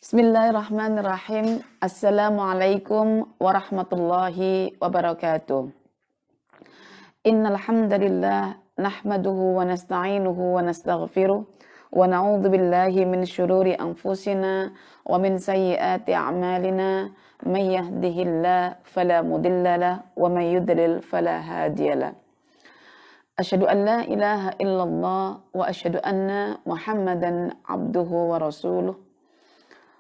Bismillahirrahmanirrahim. Assalamualaikum warahmatullahi wabarakatuh. Innal hamdalillah nahmaduhu wa nasta'inuhu wa nastaghfiruh wa na'udzu billahi min syururi anfusina wa min sayyiati a'malina may yahdihillahu fala mudhillalah wa may yudlil fala hadiyalah. Asyhadu an la ilaha illallah wa asyhadu anna Muhammadan abduhu wa rasuluh.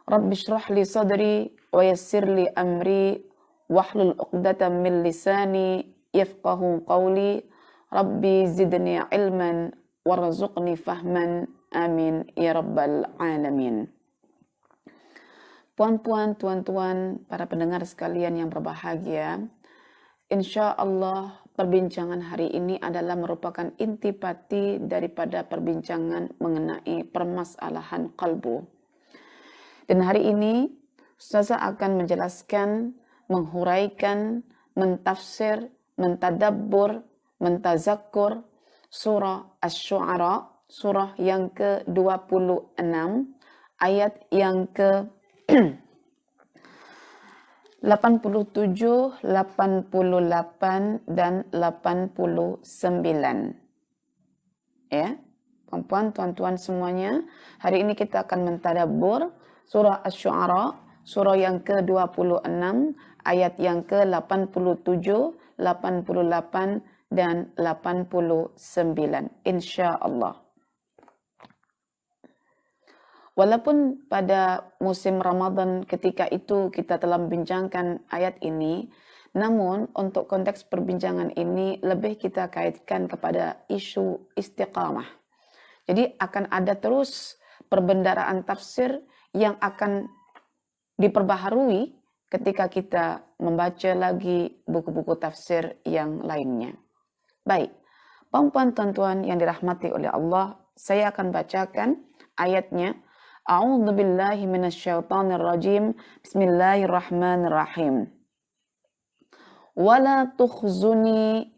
Rabbi shrah li sadri wa yassir li amri wahlul 'uqdatam min lisani yafqahu qawli. Rabbi zidni ilman warzuqni fahman. Amin ya rabbal alamin. Puan-puan, tuan-tuan, para pendengar sekalian yang berbahagia, insya Allah perbincangan hari ini adalah merupakan intipati daripada perbincangan mengenai permasalahan qalbu. Dan hari ini Ustazah akan menjelaskan, menghuraikan, mentafsir, mentadabbur, mentazakkur surah Asy-Syu'ara, surah yang ke-26, ayat yang ke 87, 88, dan 89. Ya, perempuan, tuan-tuan semuanya, hari ini kita akan mentadabbur surah Asy-Syu'ara, surah yang ke-26, ayat yang ke-87, 88, dan 89. Insya Allah. Walaupun pada musim Ramadan ketika itu kita telah membincangkan ayat ini, namun untuk konteks perbincangan ini lebih kita kaitkan kepada isu istiqamah. Jadi akan ada terus perbendaharaan tafsir yang akan diperbaharui ketika kita membaca lagi buku-buku tafsir yang lainnya. Baik, perempuan tuan-tuan yang dirahmati oleh Allah, saya akan bacakan ayatnya. A'udzubillahi minasyaitonirrajim. Bismillahirrahmanirrahim. Wala tukhzuni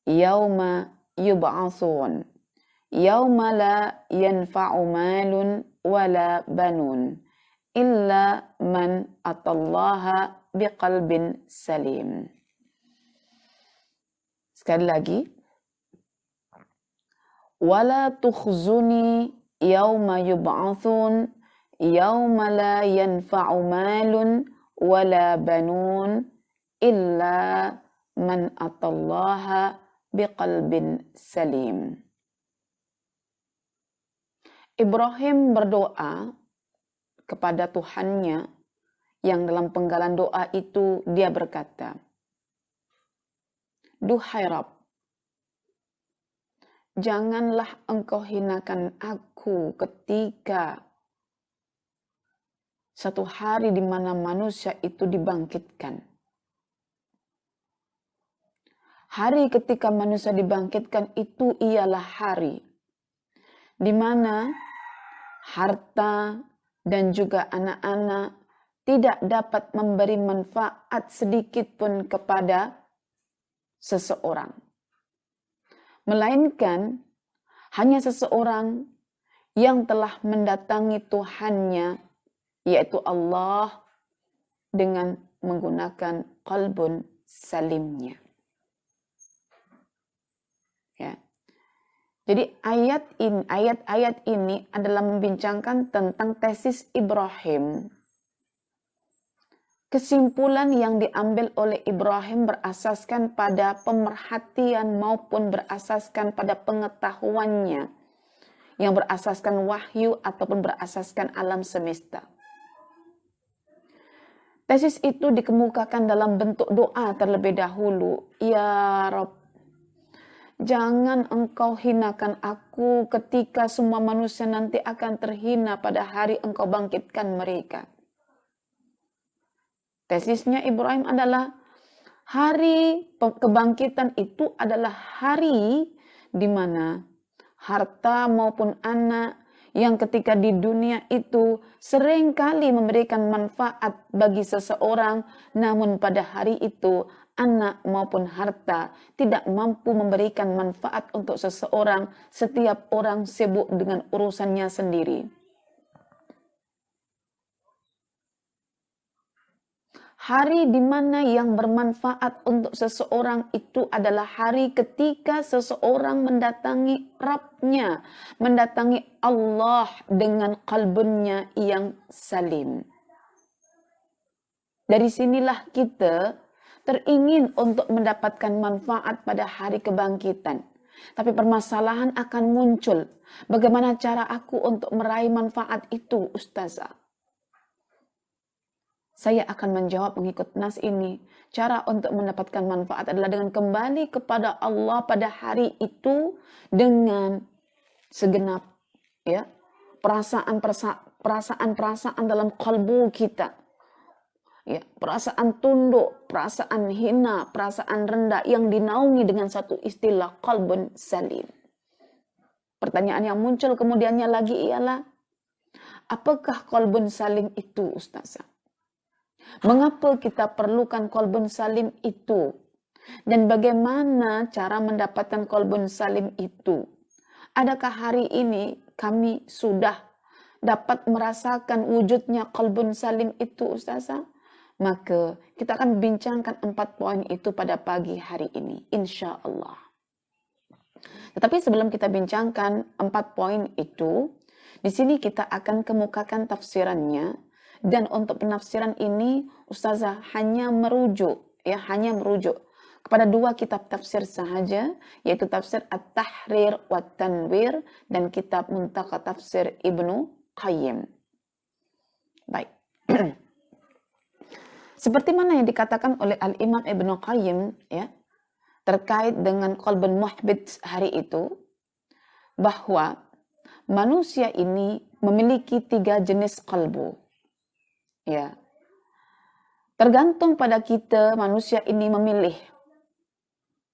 yauma yub'atsun. Yauma la yanfa'u malun wala banun illa man atallaha biqalbin salim. Sekali lagi. Wala tukhzuni yauma yub'atsun yauma la yanfa'u malun wala banun illa man atallaha biqalbin salim. Ibrahim berdoa kepada Tuhannya yang dalam penggalan doa itu dia berkata, Duhai Rabb, janganlah engkau hinakan aku ketika satu hari di mana manusia itu dibangkitkan. Hari ketika manusia dibangkitkan itu ialah hari di mana harta dan juga anak-anak tidak dapat memberi manfaat sedikit pun kepada seseorang. Melainkan hanya seseorang yang telah mendatangi Tuhannya, yaitu Allah, dengan menggunakan qalbun salimnya. Ya. Jadi ayat-ayat ini adalah membincangkan tentang tesis Ibrahim. Kesimpulan yang diambil oleh Ibrahim berasaskan pada pemerhatian maupun berasaskan pada pengetahuannya, yang berasaskan wahyu ataupun berasaskan alam semesta. Tesis itu dikemukakan dalam bentuk doa terlebih dahulu. Ya Rabb, jangan engkau hinakan aku ketika semua manusia nanti akan terhina pada hari engkau bangkitkan mereka. Tesisnya Ibrahim adalah hari kebangkitan itu adalah hari di mana harta maupun anak yang ketika di dunia itu seringkali memberikan manfaat bagi seseorang, namun pada hari itu anak maupun harta tidak mampu memberikan manfaat untuk seseorang. Setiap orang sibuk dengan urusannya sendiri. Hari di mana yang bermanfaat untuk seseorang itu adalah hari ketika seseorang mendatangi Rabbnya, mendatangi Allah dengan kalbunya yang salim. Dari sinilah kita teringin untuk mendapatkan manfaat pada hari kebangkitan. Tapi permasalahan akan muncul. Bagaimana cara aku untuk meraih manfaat itu, Ustazah? Saya akan menjawab mengikut nas ini. Cara untuk mendapatkan manfaat adalah dengan kembali kepada Allah pada hari itu dengan segenap ya perasaan dalam kalbu kita. Ya, perasaan tunduk, perasaan hina, perasaan rendah yang dinaungi dengan satu istilah qalbun salim. Pertanyaan yang muncul kemudiannya lagi ialah, apakah qalbun salim itu, Ustazah? Mengapa kita perlukan qalbun salim itu? Dan bagaimana cara mendapatkan qalbun salim itu? Adakah hari ini kami sudah dapat merasakan wujudnya qalbun salim itu, Ustazah? Maka kita akan bincangkan 4 poin itu pada pagi hari ini, insya Allah. Tetapi sebelum kita bincangkan 4 poin itu, di sini kita akan kemukakan tafsirannya. Dan untuk penafsiran ini, Ustazah hanya merujuk kepada 2 kitab tafsir sahaja, yaitu tafsir At-Tahrir wa Tanwir dan kitab Muntaka Tafsir Ibnu Qayyim. Baik. Seperti mana yang dikatakan oleh Al-Imam Ibnu Qayyim ya, terkait dengan qalbun muhbit hari itu, bahwa manusia ini memiliki 3 jenis qalbu. Ya. Tergantung pada kita manusia ini memilih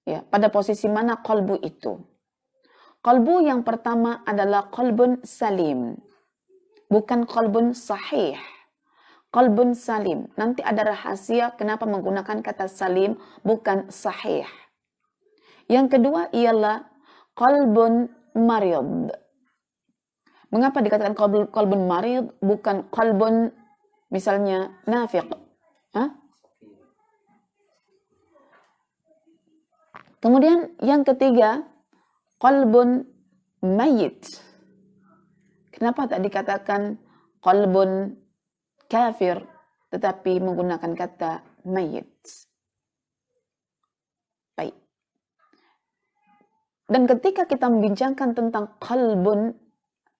ya, pada posisi mana qalbu itu. Qalbu yang pertama adalah qalbun salim. Bukan qalbun sahih. Qalbun salim. Nanti ada rahasia kenapa menggunakan kata salim bukan sahih. Yang kedua ialah qalbun marid. Mengapa dikatakan qalbun marid bukan qalbun misalnya nafiq? Kemudian yang ketiga, qalbun mayyit. Kenapa tak dikatakan qalbun kafir, tetapi menggunakan kata mayyit? Baik. Dan ketika kita membincangkan tentang qalbun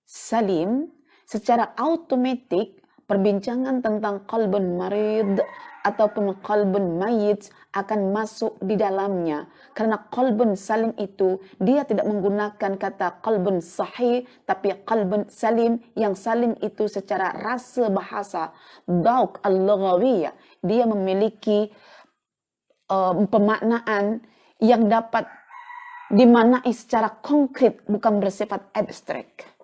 salim, secara automatik perbincangan tentang qalbun marid ataupun qalbun mayyit akan masuk di dalamnya. Karena qalbun salim itu, dia tidak menggunakan kata qalbun sahih, tapi qalbun salim, yang salim itu secara rasa bahasa, dauk al-lughawiyah. Dia memiliki pemaknaan yang dapat dimaknai secara konkret, bukan bersifat abstrak.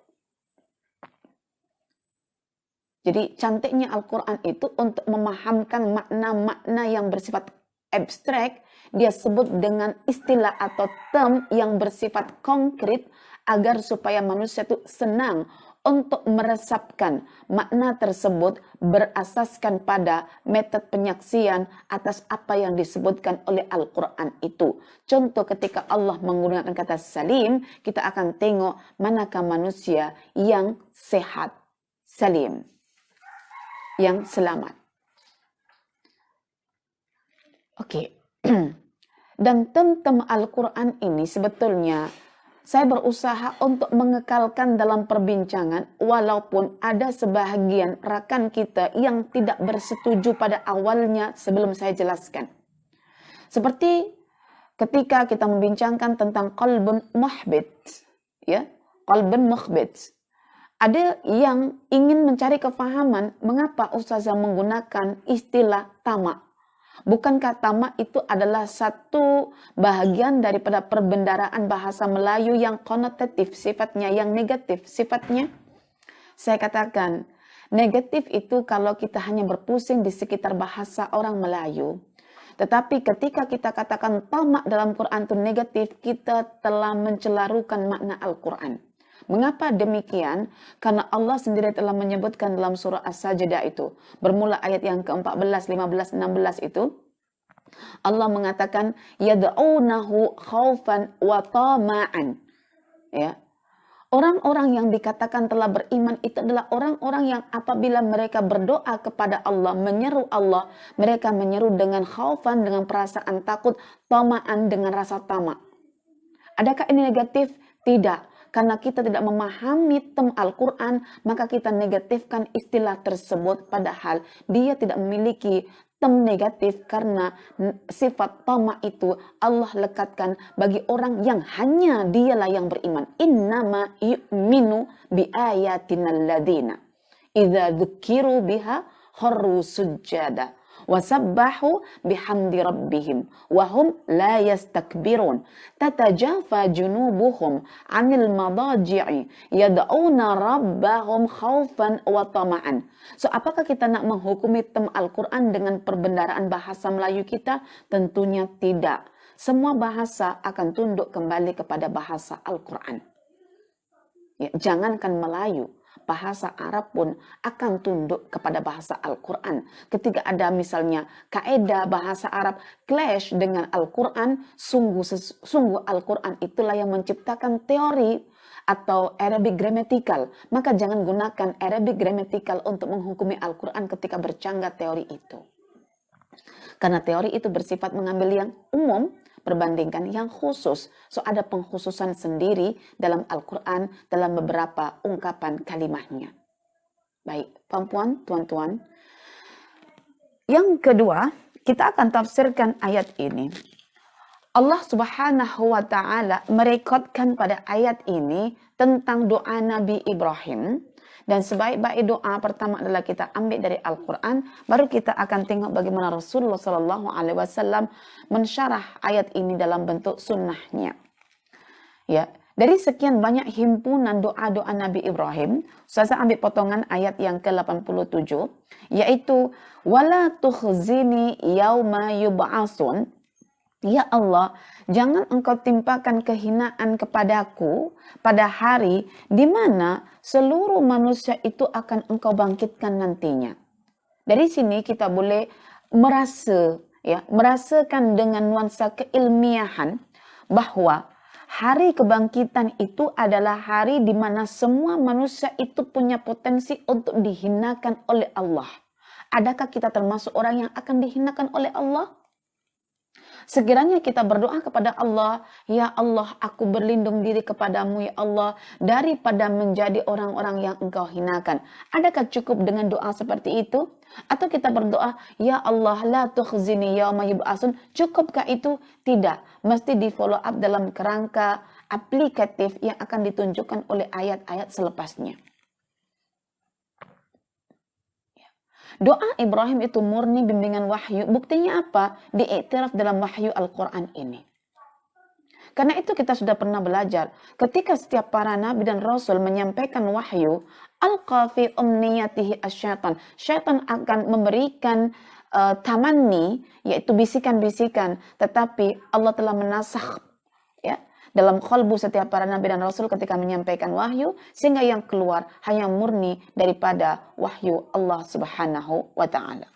Jadi cantiknya Al-Quran itu untuk memahamkan makna-makna yang bersifat abstrak, dia sebut dengan istilah atau term yang bersifat konkret agar supaya manusia itu senang untuk meresapkan makna tersebut berasaskan pada metode penyaksian atas apa yang disebutkan oleh Al-Quran itu. Contoh ketika Allah menggunakan kata salim, kita akan tengok manakah manusia yang sehat, salim, yang selamat. Oke. Dan tentang Al-Quran ini sebetulnya saya berusaha untuk mengekalkan dalam perbincangan walaupun ada sebahagian rakan kita yang tidak bersetuju pada awalnya sebelum saya jelaskan. Seperti ketika kita membincangkan tentang qalbun muhbit, ya, qalbun muhbit. Ada yang ingin mencari kefahaman mengapa Ustazah menggunakan istilah tamak. Bukankah tamak itu adalah satu bahagian daripada perbendaraan bahasa Melayu yang konotatif sifatnya, yang negatif sifatnya? Saya katakan, negatif itu kalau kita hanya berpusing di sekitar bahasa orang Melayu. Tetapi ketika kita katakan tamak dalam Quran itu negatif, kita telah mencelarukan makna Al-Quran. Mengapa demikian? Karena Allah sendiri telah menyebutkan dalam surah As-Sajdah itu, bermula ayat yang ke-14, 15, 16 itu, Allah mengatakan yad'unahu khaufan wa tama'an. Ya. Orang-orang yang dikatakan telah beriman itu adalah orang-orang yang apabila mereka berdoa kepada Allah, menyeru Allah, mereka menyeru dengan khaufan, dengan perasaan takut, tama'an dengan rasa tamak. Adakah ini negatif? Tidak. Karena kita tidak memahami tem Al-Quran, maka kita negatifkan istilah tersebut, padahal dia tidak memiliki tem negatif, karena sifat tama itu Allah lekatkan bagi orang yang hanya dialah yang beriman. Innama yu'minu bi ayatina alladina idza dzukiru biha kharru sujjada wasabbahu bihamdi rabbihim wahum la yastakbirun tatajafa junubuhum anil madaji'i yad'una rabbahum khaufan wa tama'an. So, apakah kita nak menghukumi tem Al-Quran dengan perbendaraan bahasa Melayu kita? Tentunya tidak. Semua bahasa akan tunduk kembali kepada bahasa Al-Quran. Ya, jangankan Melayu, bahasa Arab pun akan tunduk kepada bahasa Al-Quran. Ketika ada misalnya kaidah bahasa Arab clash dengan Al-Quran, sungguh Al-Quran itulah yang menciptakan teori atau Arabic grammatical. Maka jangan gunakan Arabic grammatical untuk menghukumi Al-Quran ketika bercanggah teori itu. Karena teori itu bersifat mengambil yang umum berbandingkan yang khusus. So, ada pengkhususan sendiri dalam Al-Quran dalam beberapa ungkapan kalimatnya. Baik, perempuan, tuan-tuan. Yang kedua, kita akan tafsirkan ayat ini. Allah Subhanahu wa Ta'ala merekodkan pada ayat ini tentang doa Nabi Ibrahim. Dan sebaik-baik doa pertama adalah kita ambil dari Al-Quran, baru kita akan tengok bagaimana Rasulullah SAW mensyarah ayat ini dalam bentuk sunnahnya. Ya, dari sekian banyak himpunan doa-doa Nabi Ibrahim, saya ambil potongan ayat yang ke-87, yaitu wala tukhzini yauma yub'asun. Ya Allah, jangan engkau timpakan kehinaan kepadaku pada hari di mana seluruh manusia itu akan engkau bangkitkan nantinya. Dari sini kita boleh merasakan dengan nuansa keilmiahan bahwa hari kebangkitan itu adalah hari di mana semua manusia itu punya potensi untuk dihinakan oleh Allah. Adakah kita termasuk orang yang akan dihinakan oleh Allah? Sekiranya kita berdoa kepada Allah, ya Allah, aku berlindung diri kepadamu ya Allah, daripada menjadi orang-orang yang engkau hinakan. Adakah cukup dengan doa seperti itu? Atau kita berdoa, ya Allah, la tukhzini yauma yub'asun. Cukupkah itu? Tidak. Mesti di follow up dalam kerangka aplikatif yang akan ditunjukkan oleh ayat-ayat selepasnya. Doa Ibrahim itu murni bimbingan wahyu. Buktinya apa? Diiktiraf dalam wahyu Al-Quran ini. Karena itu kita sudah pernah belajar. Ketika setiap para nabi dan rasul menyampaikan wahyu, alqa fi umniyatihi asyaitan. Syaitan akan memberikan tamanni, yaitu bisikan-bisikan. Tetapi Allah telah menasakh dalam qalbu setiap para nabi dan rasul ketika menyampaikan wahyu, sehingga yang keluar hanya murni daripada wahyu Allah Subhanahu wa Ta'ala.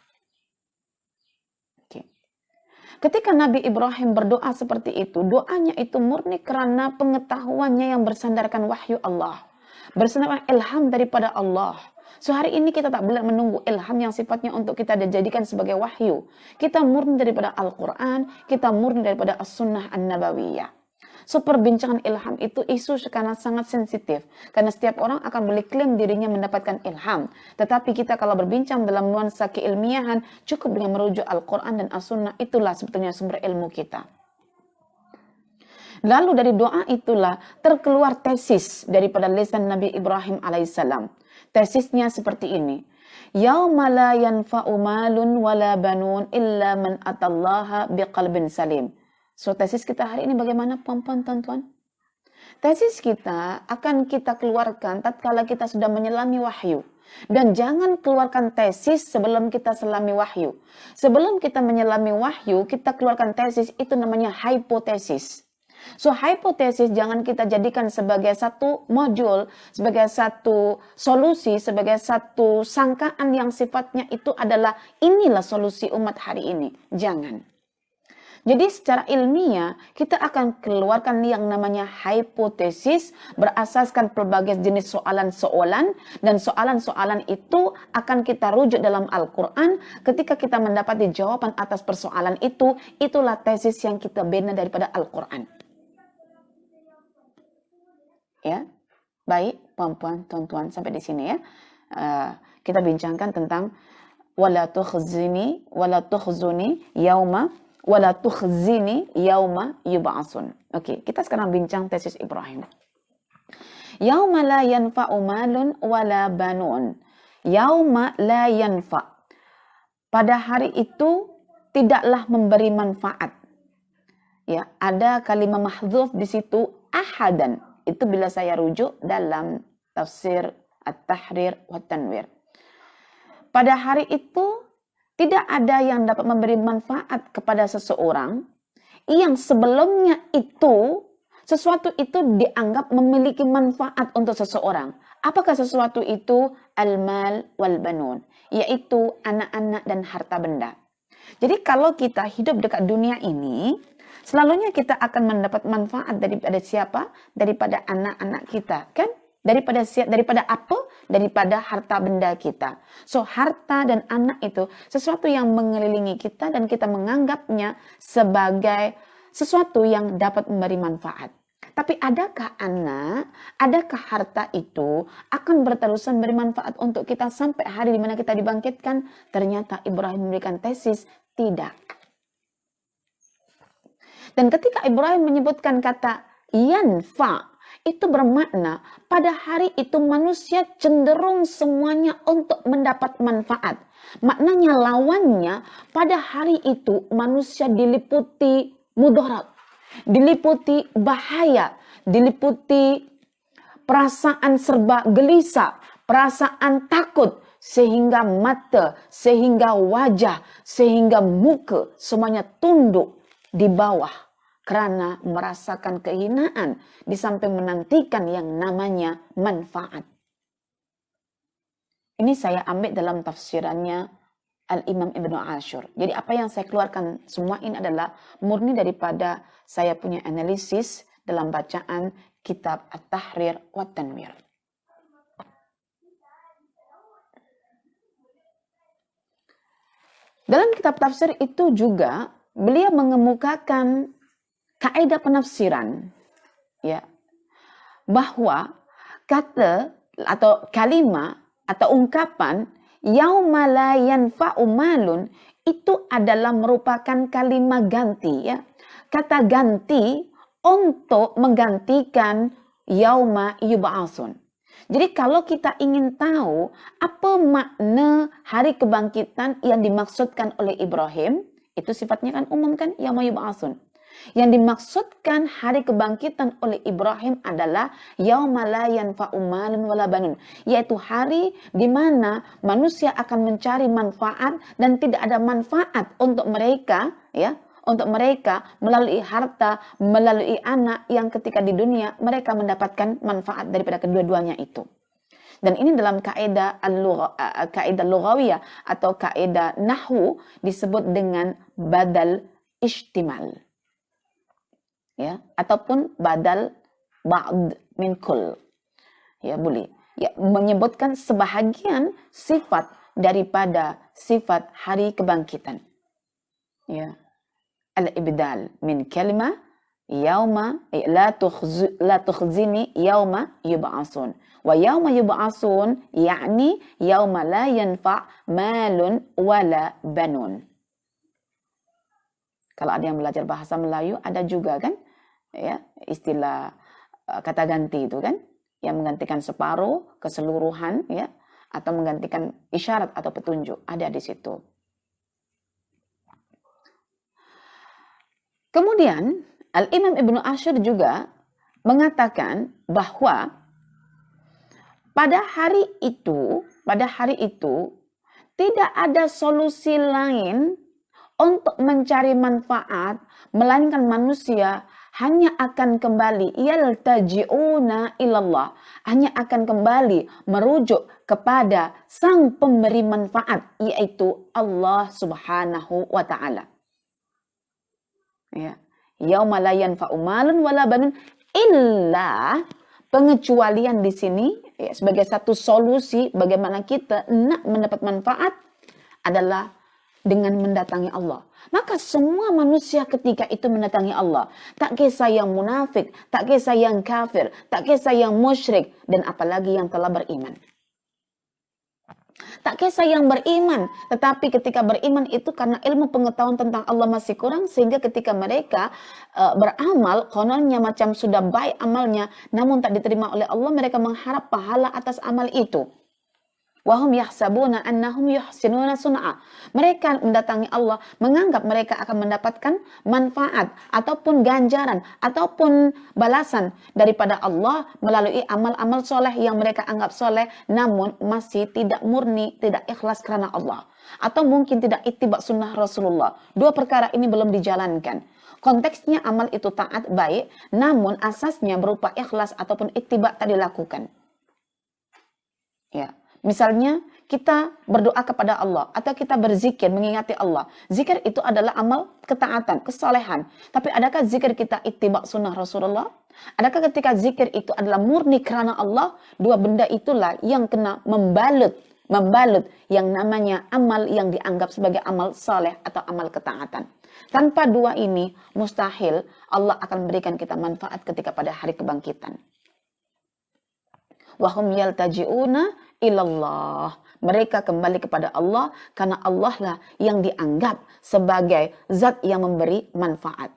Ketika Nabi Ibrahim berdoa seperti itu, doanya itu murni karena pengetahuannya yang bersandarkan wahyu Allah, bersandarkan ilham daripada Allah. So, hari ini kita tak boleh menunggu ilham yang sifatnya untuk kita dijadikan sebagai wahyu. Kita murni daripada Al-Quran, kita murni daripada As-Sunnah An-Nabawiyah. So, perbincangan ilham itu isu sekarang sangat sensitif. Karena setiap orang akan boleh klaim dirinya mendapatkan ilham. Tetapi kita kalau berbincang dalam nuansa keilmiahan, cukup dengan merujuk Al-Quran dan As-Sunnah. Itulah sebetulnya sumber ilmu kita. Lalu dari doa itulah terkeluar tesis daripada lisan Nabi Ibrahim alaihissalam. Tesisnya seperti ini. Yauma la yanfa'u malun wala banun illa man atallaha biqalbin salim. So, tesis kita hari ini bagaimana, puan-puan, tuan-tuan? Tesis kita akan kita keluarkan tatkala kita sudah menyelami wahyu. Dan jangan keluarkan tesis sebelum kita selami wahyu. Sebelum kita menyelami wahyu, kita keluarkan tesis, itu namanya hipotesis. So, hipotesis jangan kita jadikan sebagai satu modul, sebagai satu solusi, sebagai satu sangkaan yang sifatnya itu adalah inilah solusi umat hari ini. Jangan. Jadi secara ilmiah kita akan keluarkan yang namanya hipotesis berasaskan pelbagai jenis soalan-soalan, dan soalan-soalan itu akan kita rujuk dalam Al-Quran. Ketika kita mendapati jawaban atas persoalan itu, itulah tesis yang kita bina daripada Al-Quran. Ya, baik puan-puan, tuan-tuan, sampai di sini ya. Kita bincangkan tentang wala tukhzini yauma yub'atsun. Oke, kita sekarang bincang tesis Ibrahim. Yauma la yanfa'u malun wala banun. Yauma la yanfa'. Pada hari itu tidaklah memberi manfaat. Ya, ada kalimat mahdzuf di situ ahadan. Itu bila saya rujuk dalam tafsir At-Tahrir wa Tanwir. Pada hari itu tidak ada yang dapat memberi manfaat kepada seseorang yang sebelumnya itu sesuatu itu dianggap memiliki manfaat untuk seseorang. Apakah sesuatu itu? Al-mal wal banun, yaitu anak-anak dan harta benda. Jadi kalau kita hidup dekat dunia ini, selalunya kita akan mendapat manfaat daripada siapa? Daripada anak-anak kita, kan? Daripada apa? Daripada harta benda kita. So, harta dan anak itu sesuatu yang mengelilingi kita dan kita menganggapnya sebagai sesuatu yang dapat memberi manfaat. Tapi adakah anak, adakah harta itu akan berterusan beri manfaat untuk kita sampai hari di mana kita dibangkitkan? Ternyata Ibrahim memberikan tesis, tidak. Dan ketika Ibrahim menyebutkan kata yanfa, itu bermakna pada hari itu manusia cenderung semuanya untuk mendapat manfaat. Maknanya lawannya, pada hari itu manusia diliputi mudarat, diliputi bahaya, diliputi perasaan serba gelisah, perasaan takut, sehingga mata, sehingga wajah, sehingga muka semuanya tunduk di bawah karena merasakan kehinaan di samping menantikan yang namanya manfaat. Ini saya ambil dalam tafsirannya Al-Imam Ibnu Ashur. Jadi apa yang saya keluarkan semua ini adalah murni daripada saya punya analisis dalam bacaan kitab At-Tahrir wa Tanwir. Dalam kitab tafsir itu juga beliau mengemukakan kaidah penafsiran, ya, bahwa kata atau kalimat atau ungkapan yauma la yanfa'u malun itu adalah merupakan kalimat ganti, ya, kata ganti untuk menggantikan yauma yub'atsun. Jadi kalau kita ingin tahu apa makna hari kebangkitan yang dimaksudkan oleh Ibrahim, itu sifatnya kan umum kan, yauma yub'atsun. Yang dimaksudkan hari kebangkitan oleh Ibrahim adalah yauma la yanfa'u malun wala banun, yaitu hari di mana manusia akan mencari manfaat dan tidak ada manfaat untuk mereka, ya, untuk mereka melalui harta, melalui anak yang ketika di dunia mereka mendapatkan manfaat daripada kedua-duanya itu. Dan ini dalam kaidah lughawiyah atau kaidah nahwu disebut dengan badal ihtimal. Ya, ataupun badal ba'd min kull. Ya, boleh. Ya, menyebutkan sebahagian sifat daripada sifat hari kebangkitan. Ya. Al-ibdal min kalimah yauma la tukhzini yauma yub'atsun. Wa yauma yub'atsun yakni yauma la yanfa' malun wala banun. Kalau ada yang belajar bahasa Melayu ada juga kan, ya, istilah kata ganti itu kan, yang menggantikan separuh, keseluruhan, ya, atau menggantikan isyarat atau petunjuk, ada di situ. Kemudian Al-Imam Ibnu Ashur juga mengatakan bahwa pada hari itu tidak ada solusi lain untuk mencari manfaat melainkan manusia hanya akan kembali yaltaji'una ilallah, hanya akan kembali merujuk kepada sang pemberi manfaat, yaitu Allah Subhanahu wa taala. Ya. Yauma la yanfa'u malun wala banun illa, pengecualian di sini ya, sebagai satu solusi bagaimana kita nak mendapat manfaat adalah dengan mendatangi Allah. Maka semua manusia ketika itu mendatangi Allah, tak kisah yang munafik, tak kisah yang kafir, tak kisah yang musyrik, dan apalagi yang telah beriman. Tak kisah yang beriman, tetapi ketika beriman itu karena ilmu pengetahuan tentang Allah masih kurang, sehingga ketika mereka beramal, kononnya macam sudah baik amalnya, namun tak diterima oleh Allah, mereka mengharap pahala atas amal itu. Wahum yahsabuna annahum yuhsinuna sun'a. Mereka mendatangi Allah, menganggap mereka akan mendapatkan manfaat ataupun ganjaran ataupun balasan daripada Allah melalui amal-amal soleh yang mereka anggap soleh, namun masih tidak murni, tidak ikhlas karena Allah, atau mungkin tidak ittiba sunnah Rasulullah. Dua perkara ini belum dijalankan. Konteksnya amal itu taat baik, namun asasnya berupa ikhlas ataupun ittiba tak dilakukan. Ya. Misalnya kita berdoa kepada Allah atau kita berzikir mengingati Allah. Zikir itu adalah amal ketaatan, kesalehan. Tapi adakah zikir kita ittiba sunnah Rasulullah? Adakah ketika zikir itu adalah murni karena Allah? Dua benda itulah yang kena membalut yang namanya amal yang dianggap sebagai amal saleh atau amal ketaatan. Tanpa dua ini mustahil Allah akan berikan kita manfaat ketika pada hari kebangkitan. Wahum yaltaji'una ilallah. Mereka kembali kepada Allah karena Allah lah yang dianggap sebagai zat yang memberi manfaat.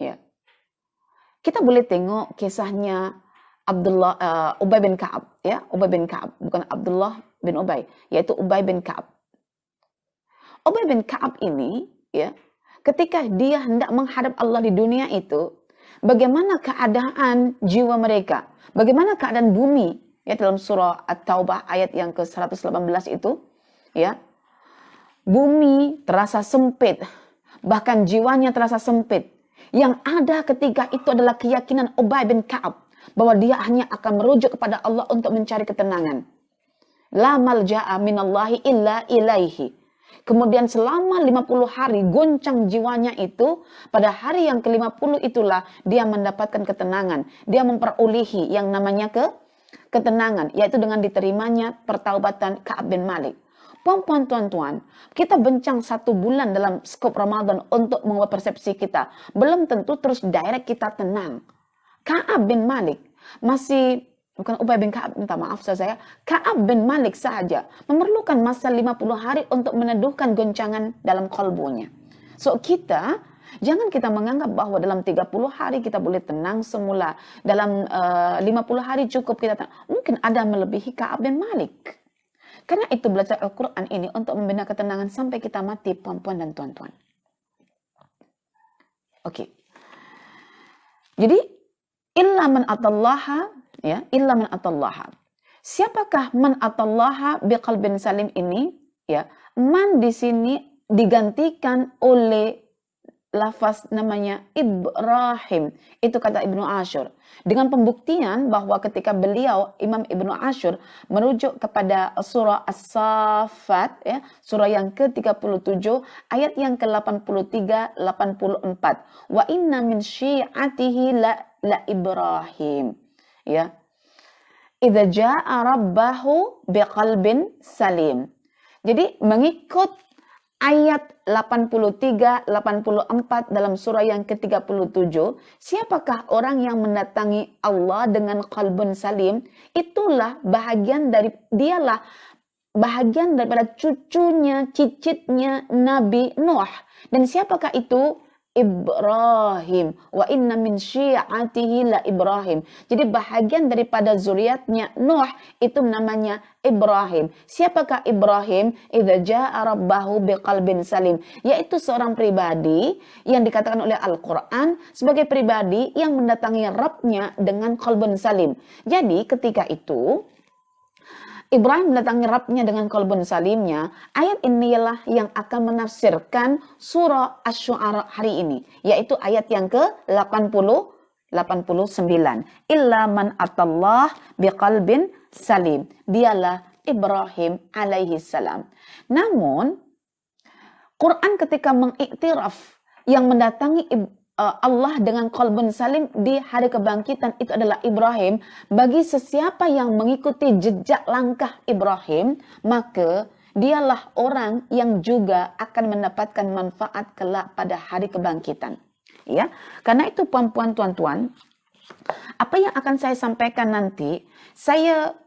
Ya. Kita boleh tengok kisahnya Ubay bin Ka'ab, ya, Ubay bin Ka'ab, bukan Abdullah bin Ubay, yaitu Ubay bin Ka'ab. Ubay bin Ka'ab ini, ya, ketika dia hendak menghadap Allah di dunia itu, bagaimana keadaan jiwa mereka? Bagaimana keadaan bumi? Ya, dalam surah At-Taubah ayat yang ke-118 itu, ya. Bumi terasa sempit, bahkan jiwanya terasa sempit. Yang ada ketika itu adalah keyakinan Ubay bin Ka'ab bahwa dia hanya akan merujuk kepada Allah untuk mencari ketenangan. La malja'a minallahi illa ilaihi. Kemudian selama 50 hari goncang jiwanya itu, pada hari yang ke-50 itulah dia mendapatkan ketenangan. Dia memperolehi yang namanya ketenangan, yaitu dengan diterimanya pertaubatan Ka'ab bin Malik. Puan-puan, tuan-tuan, kita bencang 1 bulan dalam skop Ramadan untuk mengubah persepsi kita. Belum tentu terus direct kita tenang. Ka'ab bin Malik masih, bukan Ubay bin Ka'ab, minta maaf saya, Ka'ab bin Malik saja memerlukan masa 50 hari untuk meneduhkan goncangan dalam kalbunya. So kita, jangan kita menganggap bahwa dalam 30 hari kita boleh tenang semula. Dalam 50 hari cukup kita tenang. Mungkin ada melebihi Ka'ab bin Malik. Karena itu belajar Al-Quran ini untuk membina ketenangan sampai kita mati, puan-puan dan tuan-tuan. Oke. Jadi, illa man atallaha, ya, illa man atallaha. Siapakah man atallaha biqalbin salim ini? Ya, man di sini digantikan oleh lafaz namanya Ibrahim. Itu kata Ibnu Ashur. Dengan pembuktian bahwa ketika beliau, Imam Ibnu Ashur, merujuk kepada surah As-Saffat, ya, surah yang ke-37, ayat yang ke-83-84. Wa inna min syi'atihi la Ibrahim. Ya. Idza ja'a rabbahu biqalbin salim. Jadi mengikut ayat 83-84 dalam surah yang ke-37, siapakah orang yang mendatangi Allah dengan qalbun salim? Itulah dialah bahagian daripada cucunya, cicitnya Nabi Nuh. Dan siapakah itu? Ibrahim. Wa inna min syi'atihi la Ibrahim. Jadi bahagian daripada zuriatnya Nuh itu namanya Ibrahim. Siapakah Ibrahim? Idza jaa rabbahu biqalbin salim. Yaitu seorang pribadi yang dikatakan oleh Al-Quran sebagai pribadi yang mendatangi Rabbnya dengan qalbun salim. Jadi ketika itu Ibrahim mendatangi Rabbnya dengan qalbun salimnya. Ayat inilah yang akan menafsirkan surah Asy-Syu'ara hari ini, yaitu ayat yang ke-89. Illa man atallah biqalbin salim. Dialah Ibrahim alaihi salam. Namun Quran ketika mengiktiraf yang mendatangi Allah dengan qalbun salim di hari kebangkitan itu adalah Ibrahim. Bagi sesiapa yang mengikuti jejak langkah Ibrahim, maka dialah orang yang juga akan mendapatkan manfaat kelak pada hari kebangkitan. Ya, karena itu puan-puan, tuan-tuan, apa yang akan saya sampaikan nanti, saya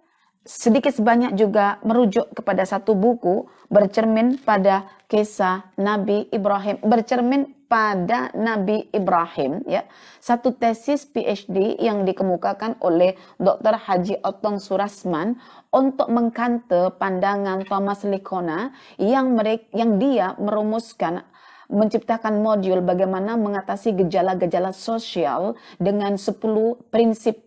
sedikit sebanyak juga merujuk kepada satu buku bercermin pada kisah Nabi Ibrahim, bercermin pada Nabi Ibrahim, ya, satu tesis PhD yang dikemukakan oleh Dr. Haji Otong Surasman untuk mengkante pandangan Thomas Likona yang dia merumuskan menciptakan modul bagaimana mengatasi gejala-gejala sosial dengan 10 prinsip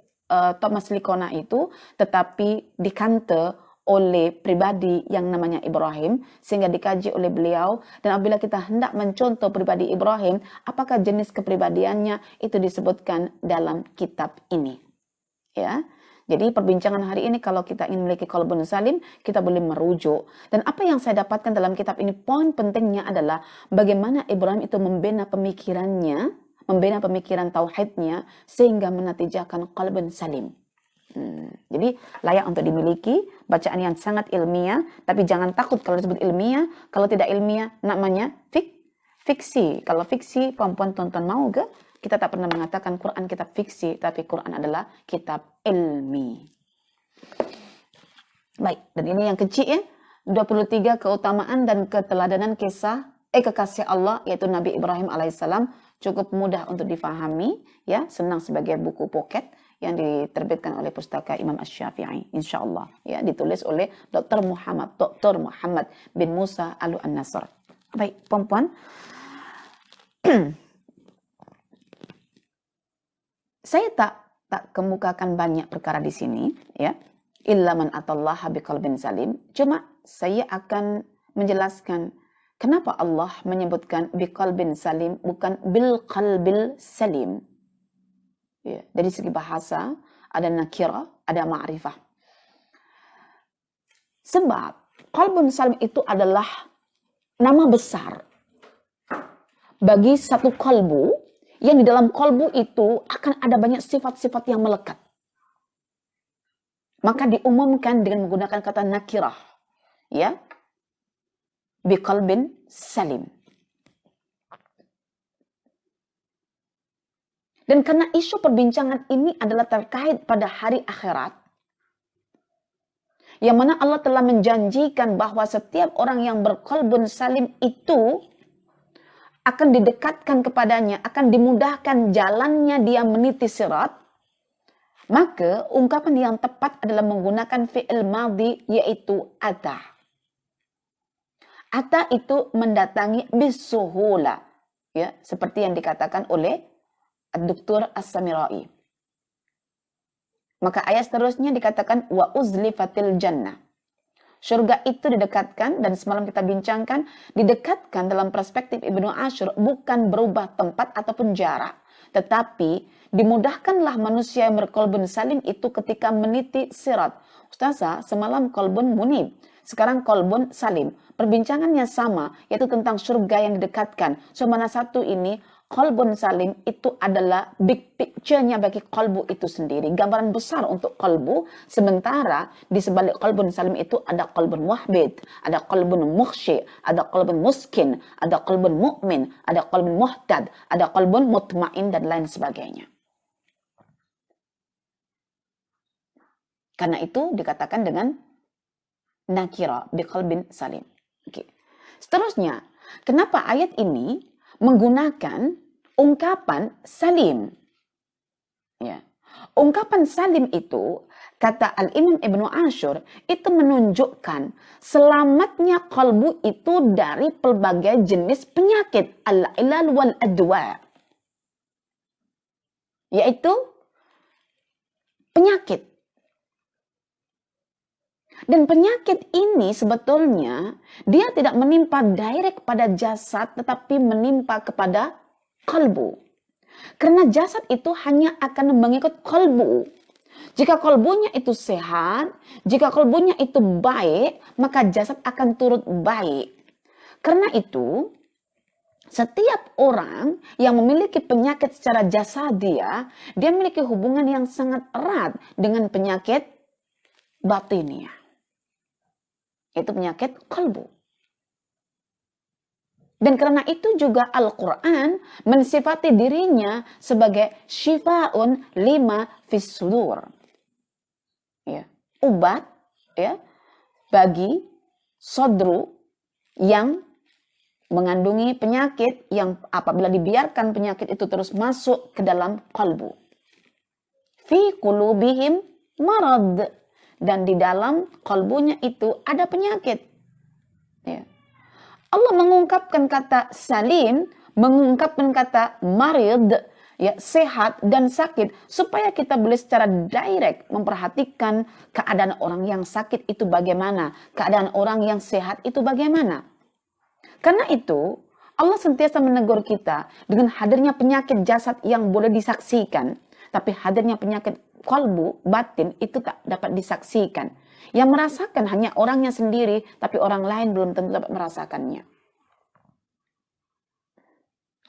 Thomas Likona itu, tetapi dikante oleh pribadi yang namanya Ibrahim, sehingga dikaji oleh beliau. Dan apabila kita hendak mencontoh pribadi Ibrahim, apakah jenis kepribadiannya, itu disebutkan dalam kitab ini. Ya, jadi perbincangan hari ini, kalau kita ingin memiliki qalbun salim, kita boleh merujuk. Dan apa yang saya dapatkan dalam kitab ini, poin pentingnya adalah bagaimana Ibrahim itu membina pemikirannya, membina pemikiran tauhidnya, sehingga menatijahkan qalbun salim. Jadi layak untuk dimiliki, bacaan yang sangat ilmiah, tapi jangan takut kalau disebut ilmiah. Kalau tidak ilmiah, namanya fiksi. Kalau fiksi, perempuan tonton mau ke? Kita tak pernah mengatakan Quran kitab fiksi, tapi Quran adalah kitab ilmi. Baik, dan ini yang kecil ya, 23 keutamaan dan keteladanan kekasih Allah, yaitu Nabi Ibrahim alaihissalam, cukup mudah untuk difahami, ya, senang sebagai buku pocket yang diterbitkan oleh Pustaka Imam Asy-Syafi'i, insyaallah, ya, ditulis oleh Dr. Muhammad bin Musa An-Nasr. Baik, perempuan, saya tak kemukakan banyak perkara di sini, ya. Illa man atallaha biqalbin salim. Cuma saya akan menjelaskan kenapa Allah menyebutkan biqalbin salim bukan bilqalbil salim. Ya, dari segi bahasa ada nakira, ada ma'rifah. Sebab qalbun salim itu adalah nama besar bagi satu kalbu, yang di dalam kalbu itu akan ada banyak sifat-sifat yang melekat. Maka diumumkan dengan menggunakan kata nakirah, ya, biqalbin salim. Dan karena isu perbincangan ini adalah terkait pada hari akhirat, yang mana Allah telah menjanjikan bahwa setiap orang yang berqalbun salim itu akan didekatkan kepadanya, akan dimudahkan jalannya dia meniti sirat, maka ungkapan yang tepat adalah menggunakan fi'il madhi, yaitu ata. Ata itu mendatangi bisuhula, ya, seperti yang dikatakan oleh Dr. As-Samirai. Maka ayat seterusnya dikatakan wa uzlifatil jannah. Surga itu didekatkan, dan semalam kita bincangkan, didekatkan dalam perspektif Ibnu Asyur bukan berubah tempat ataupun jarak, tetapi dimudahkanlah manusia yang berqalbun salim itu ketika meniti sirat. Ustazah, semalam qalbun munib, sekarang qalbun salim. Perbincangannya sama, yaitu tentang surga yang didekatkan. So, mana satu ini? Qalbun salim itu adalah big picture-nya bagi qalbu itu sendiri, gambaran besar untuk qalbu. Sementara di sebalik qalbun salim itu ada qalbun muhbid, ada qalbun mukhsyi, ada qalbun muskin, ada qalbun mu'min, ada qalbun muhtad, ada qalbun mutmain, dan lain sebagainya. Karena itu dikatakan dengan nakira biqalbin salim. Oke. Seterusnya, kenapa ayat ini menggunakan ungkapan salim? Ya. Ungkapan salim itu, kata Al-Imam Ibnu Asyur, itu menunjukkan selamatnya kalbu itu dari pelbagai jenis penyakit, al-ilal wal adwa, yaitu penyakit. Dan penyakit ini sebetulnya dia tidak menimpa direct pada jasad tetapi menimpa kepada kalbu. Karena jasad itu hanya akan mengikut kalbu. Jika kalbunya itu sehat, jika kalbunya itu baik, maka jasad akan turut baik. Karena itu, setiap orang yang memiliki penyakit secara jasadia, dia memiliki hubungan yang sangat erat dengan penyakit batinia. Itu penyakit kalbu. Dan karena itu juga Al-Quran mensifati dirinya sebagai syifa'un lima fis sudur. Ya, obat ya bagi sodru yang mengandungi penyakit yang apabila dibiarkan penyakit itu terus masuk ke dalam kalbu. Fi qulubihim marad. Dan di dalam kalbunya itu ada penyakit. Ya. Allah mengungkapkan kata salim, mengungkapkan kata marid, ya, sehat dan sakit, supaya kita boleh secara direct memperhatikan keadaan orang yang sakit itu bagaimana, keadaan orang yang sehat itu bagaimana. Karena itu, Allah sentiasa menegur kita dengan hadirnya penyakit jasad yang boleh disaksikan, tapi hadirnya penyakit kalbu, batin itu tak dapat disaksikan. Yang merasakan hanya orangnya sendiri, tapi orang lain belum tentu dapat merasakannya.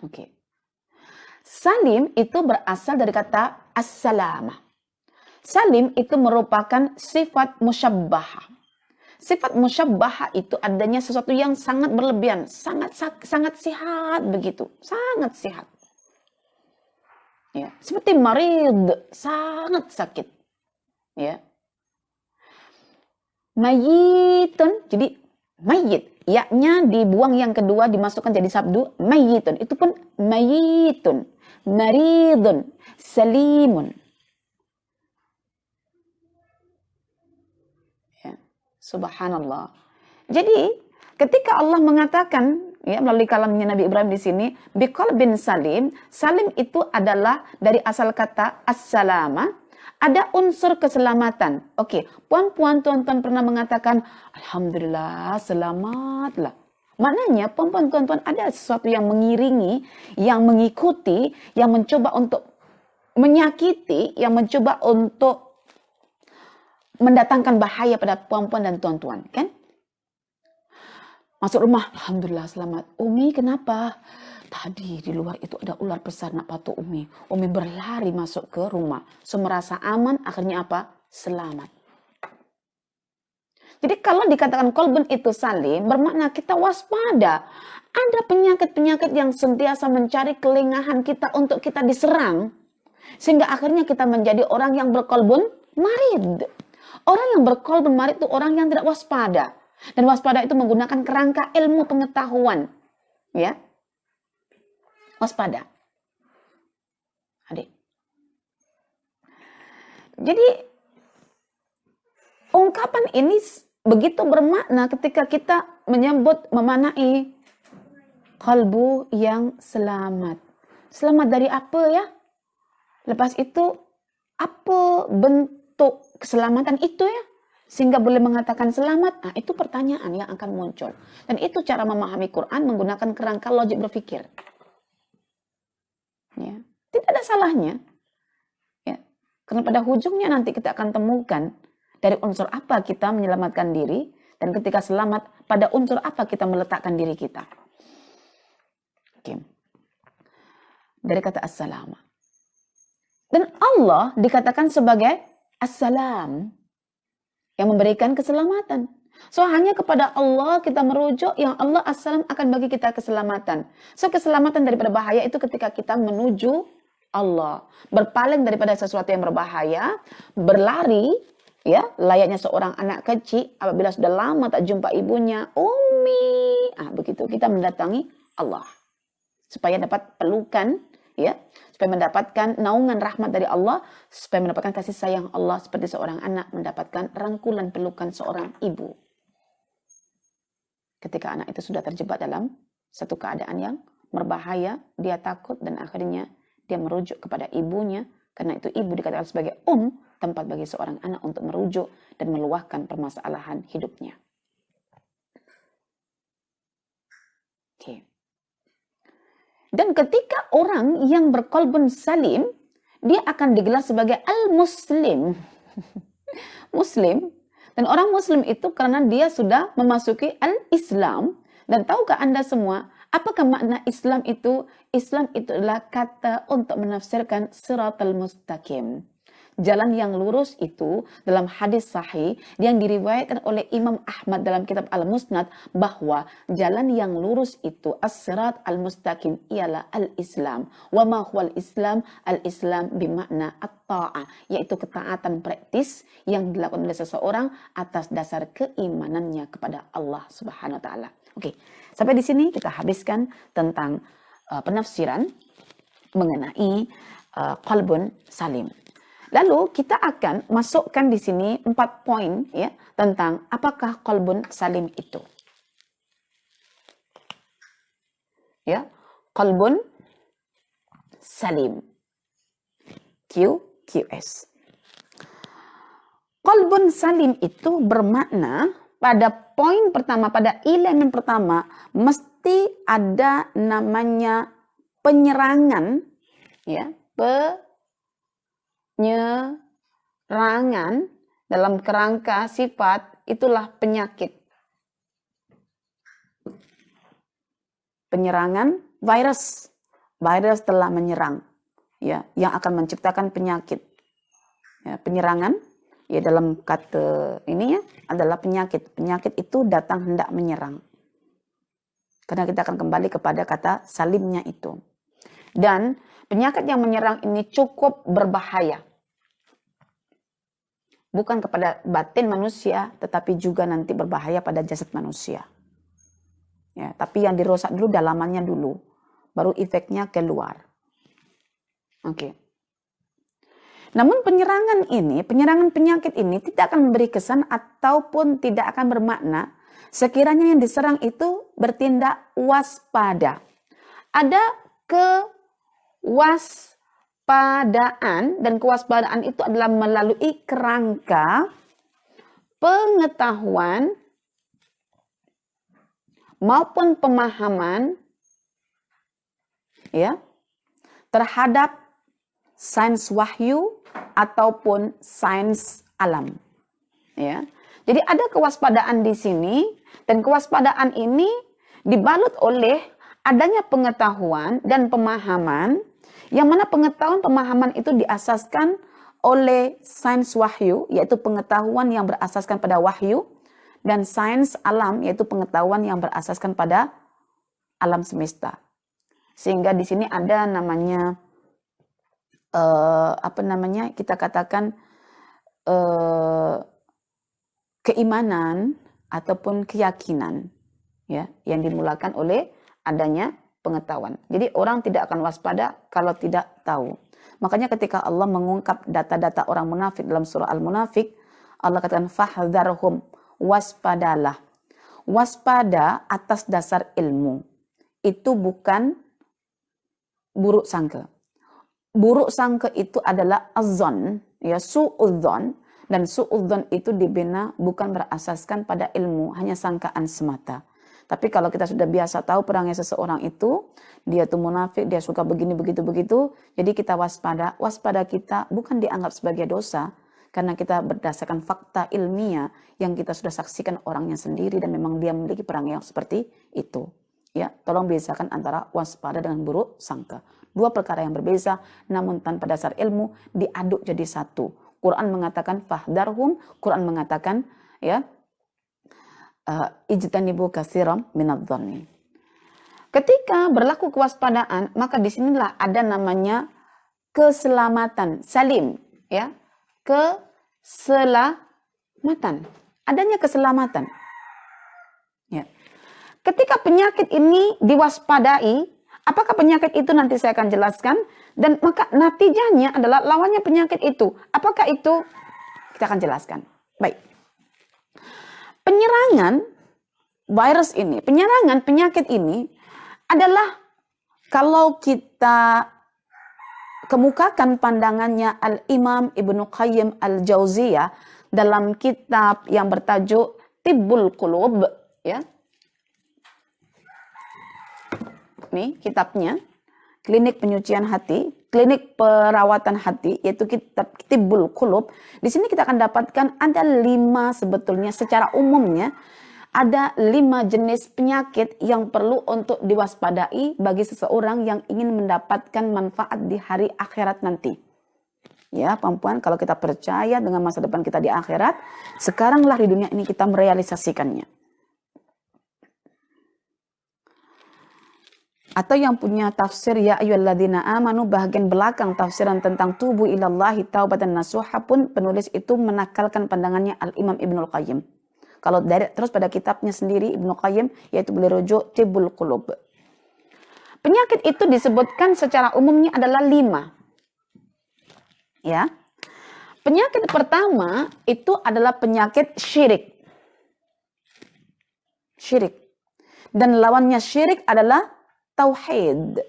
Oke. Salim itu berasal dari kata as-salamah. Salim itu merupakan sifat musyabbahah. Sifat musyabbahah itu adanya sesuatu yang sangat berlebihan, sangat sehat begitu, sangat sehat. Ya, seperti marid, sangat sakit. Ya. Mayitun, jadi mayit, yaknya dibuang yang kedua dimasukkan jadi sabdu mayitun. Itu pun mayitun, maridun, salimun. Ya, subhanallah. Jadi ketika Allah mengatakan ya melalui kalamnya Nabi Ibrahim di sini biqalbin salim, salim itu adalah dari asal kata as-salama, ada unsur keselamatan. Oke, puan-puan, tuan-tuan pernah mengatakan alhamdulillah selamatlah. Maknanya puan-puan, tuan-tuan ada sesuatu yang mengiringi, yang mengikuti, yang mencoba untuk menyakiti, yang mencoba untuk mendatangkan bahaya pada puan-puan dan tuan-tuan, kan? Masuk rumah, alhamdulillah selamat. Umi kenapa? Tadi di luar itu ada ular besar nak patuk Umi. Umi berlari masuk ke rumah. So merasa aman, akhirnya apa? Selamat. Jadi kalau dikatakan kolbun itu salim, bermakna kita waspada. Ada penyakit-penyakit yang sentiasa mencari kelengahan kita untuk kita diserang. Sehingga akhirnya kita menjadi orang yang berkolbun marid. Orang yang berkolbun marid itu orang yang tidak waspada. Dan waspada itu menggunakan kerangka ilmu pengetahuan. Ya. Waspada. Adik. Jadi, ungkapan ini begitu bermakna ketika kita menyebut, memanai kalbu yang selamat. Selamat dari apa ya? Lepas itu, apa bentuk keselamatan itu ya? Sehingga boleh mengatakan selamat, nah itu pertanyaan yang akan muncul. Dan itu cara memahami Quran menggunakan kerangka logik berpikir. Ya, tidak ada salahnya. Ya, karena pada ujungnya nanti kita akan temukan dari unsur apa kita menyelamatkan diri, dan ketika selamat, pada unsur apa kita meletakkan diri kita. Oke. Dari kata assalam. Dan Allah dikatakan sebagai assalam, yang memberikan keselamatan. So hanya kepada Allah kita merujuk, yang Allah assalam akan bagi kita keselamatan. So keselamatan daripada bahaya itu ketika kita menuju Allah. Berpaling daripada sesuatu yang berbahaya, berlari, ya layaknya seorang anak kecil apabila sudah lama tak jumpa ibunya, Umi. Begitu kita mendatangi Allah. Supaya dapat pelukan, ya, supaya mendapatkan naungan rahmat dari Allah, supaya mendapatkan kasih sayang Allah seperti seorang anak mendapatkan rangkulan pelukan seorang ibu. Ketika anak itu sudah terjebak dalam satu keadaan yang berbahaya, dia takut dan akhirnya dia merujuk kepada ibunya Karena itu ibu dikatakan sebagai tempat bagi seorang anak untuk merujuk dan meluahkan permasalahan hidupnya. Oke. Dan ketika orang yang berqalbun salim, dia akan digelar sebagai al-muslim. Muslim. Dan orang muslim itu karena dia sudah memasuki al-Islam. Dan tahukah Anda semua, apakah makna Islam itu? Islam itu adalah kata untuk menafsirkan siratal mustaqim. Jalan yang lurus itu dalam hadis sahih yang diriwayatkan oleh Imam Ahmad dalam kitab Al-Musnad bahwa jalan yang lurus itu as-sirat al-mustaqim ialah al-Islam. Wa ma huwal Islam? Al-Islam bimakna at-ta'ah, yaitu ketaatan praktis yang dilakukan oleh seseorang atas dasar keimanannya kepada Allah Subhanahu wa taala. Oke, sampai di sini kita habiskan tentang penafsiran mengenai qalbun salim. Lalu kita akan masukkan di sini 4 poin ya tentang apakah qalbun salim itu. Ya, qalbun salim. QS. Qalbun salim itu bermakna pada poin pertama, pada elemen pertama mesti ada namanya penyerangan ya, penyerangan dalam kerangka sifat itulah penyakit. Penyerangan virus. Virus telah menyerang ya, yang akan menciptakan penyakit. Ya, penyerangan ya dalam kata ini ya adalah penyakit. Penyakit itu datang hendak menyerang. Karena kita akan kembali kepada kata salimnya itu. Dan penyakit yang menyerang ini cukup berbahaya. Bukan kepada batin manusia, tetapi juga nanti berbahaya pada jasad manusia. Ya, tapi yang dirusak dulu dalamannya dulu, baru efeknya keluar. Oke. Namun penyerangan penyakit ini tidak akan memberi kesan ataupun tidak akan bermakna sekiranya yang diserang itu bertindak waspada. Ada kewaspadaan, dan kewaspadaan itu adalah melalui kerangka pengetahuan maupun pemahaman ya terhadap sains wahyu ataupun sains alam. Ya. Jadi ada kewaspadaan di sini, dan kewaspadaan ini dibalut oleh adanya pengetahuan dan pemahaman, yang mana pengetahuan pemahaman itu diasaskan oleh sains wahyu, yaitu pengetahuan yang berasaskan pada wahyu, dan sains alam, yaitu pengetahuan yang berasaskan pada alam semesta. Sehingga di sini ada namanya kita katakan keimanan ataupun keyakinan ya yang dimulakan oleh adanya pengetahuan. Jadi orang tidak akan waspada kalau tidak tahu. Makanya ketika Allah mengungkap data-data orang munafik dalam surah Al-Munafik, Allah katakan fahdharhum, waspadalah. Waspada atas dasar ilmu. Itu bukan buruk sangka. Buruk sangka itu adalah azan, ya su'udzon, dan su'udzon itu dibina bukan berasaskan pada ilmu, hanya sangkaan semata. Tapi kalau kita sudah biasa tahu perangai seseorang itu, dia tuh munafik, dia suka begini, begitu. Jadi kita waspada. Waspada kita bukan dianggap sebagai dosa, karena kita berdasarkan fakta ilmiah yang kita sudah saksikan orangnya sendiri dan memang dia memiliki perangai yang seperti itu. Ya, tolong bedakan antara waspada dengan buruk sangka. Dua perkara yang berbeda, namun tanpa dasar ilmu diaduk jadi satu. Quran mengatakan fahdharhum, Quran mengatakan ya ijtanibu katsiran minadh-dhanni. Ketika berlaku kewaspadaan, maka disinilah ada namanya keselamatan, salim, ya, keselamatan, adanya keselamatan. Ya. Ketika penyakit ini diwaspadai, apakah penyakit itu nanti saya akan jelaskan, dan maka natijahnya adalah lawannya penyakit itu. Apakah itu? Kita akan jelaskan. Baik. Penyerangan virus ini, penyakit ini adalah kalau kita kemukakan pandangannya Al-Imam Ibnu Qayyim Al-Jauziyah dalam kitab yang bertajuk Tibbul Qulub, ya. Nih kitabnya, Klinik Penyucian Hati, Klinik Perawatan Hati, yaitu kitab Tibbul Qulub. Di sini kita akan dapatkan ada 5 sebetulnya secara umumnya ada 5 jenis penyakit yang perlu untuk diwaspadai bagi seseorang yang ingin mendapatkan manfaat di hari akhirat nanti. Ya, perempuan, kalau kita percaya dengan masa depan kita di akhirat, sekaranglah di dunia ini kita merealisasikannya. Atau yang punya tafsir ya ayyuhalladzina amanu bahagian belakang tafsiran tentang tubu ilallahi taubatan nasuha pun penulis itu menakalkan pandangannya Al-Imam Ibnul Qayyim. Kalau dari terus pada kitabnya sendiri Ibnu Qayyim yaitu beliau rujuk Tibbul Qulub. Penyakit itu disebutkan secara umumnya adalah 5. Ya. Penyakit pertama itu adalah penyakit syirik. Syirik. Dan lawannya syirik adalah tauhid.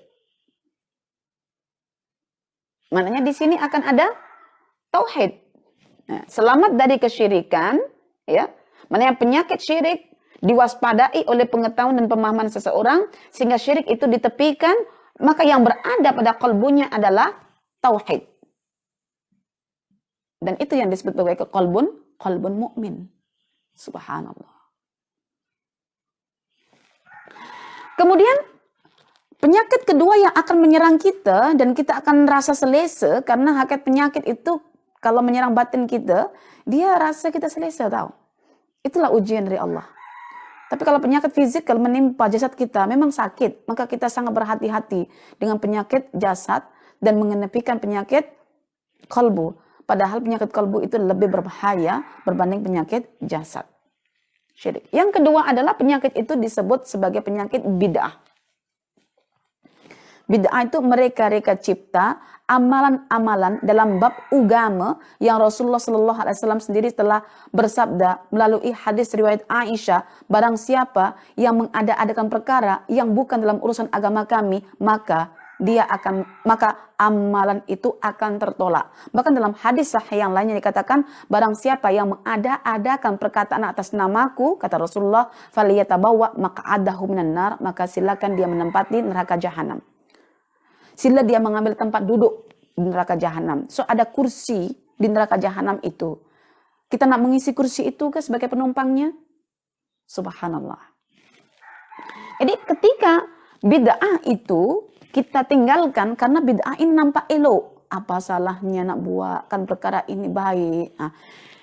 Maknanya di sini akan ada tauhid. Nah, selamat dari kesyirikan, ya. Maknanya penyakit syirik diwaspadai oleh pengetahuan dan pemahaman seseorang sehingga syirik itu ditepikan, maka yang berada pada kalbunya adalah tauhid. Dan itu yang disebut sebagai qalbun mukmin. Subhanallah. Kemudian penyakit kedua yang akan menyerang kita dan kita akan rasa selesa karena hakikat penyakit itu kalau menyerang batin kita, dia rasa kita selesa tahu. Itulah ujian dari Allah. Tapi kalau penyakit fisik kalau menimpa jasad kita memang sakit, maka kita sangat berhati-hati dengan penyakit jasad dan mengenepikan penyakit kalbu. Padahal penyakit kalbu itu lebih berbahaya berbanding penyakit jasad. Syirik. Yang kedua adalah penyakit itu disebut sebagai penyakit bid'ah. Bid'ah itu mereka cipta amalan-amalan dalam bab agama yang Rasulullah SAW sendiri telah bersabda melalui hadis riwayat Aisyah, barang siapa yang mengada-adakan perkara yang bukan dalam urusan agama kami, maka amalan itu akan tertolak. Bahkan dalam hadis sahih yang lainnya dikatakan, barang siapa yang mengada-adakan perkataan atas namaku, kata Rasulullah, faliyatabawa maq'adahu minan nar, maka silakan dia menempati neraka jahanam. Sila dia mengambil tempat duduk di neraka jahanam. So ada kursi di neraka jahanam itu. Kita nak mengisi kursi itu ke sebagai penumpangnya? Subhanallah. Jadi ketika bid'ah itu kita tinggalkan karena bid'ah ini nampak elok. Apa salahnya nak buat kan perkara ini baik. Nah,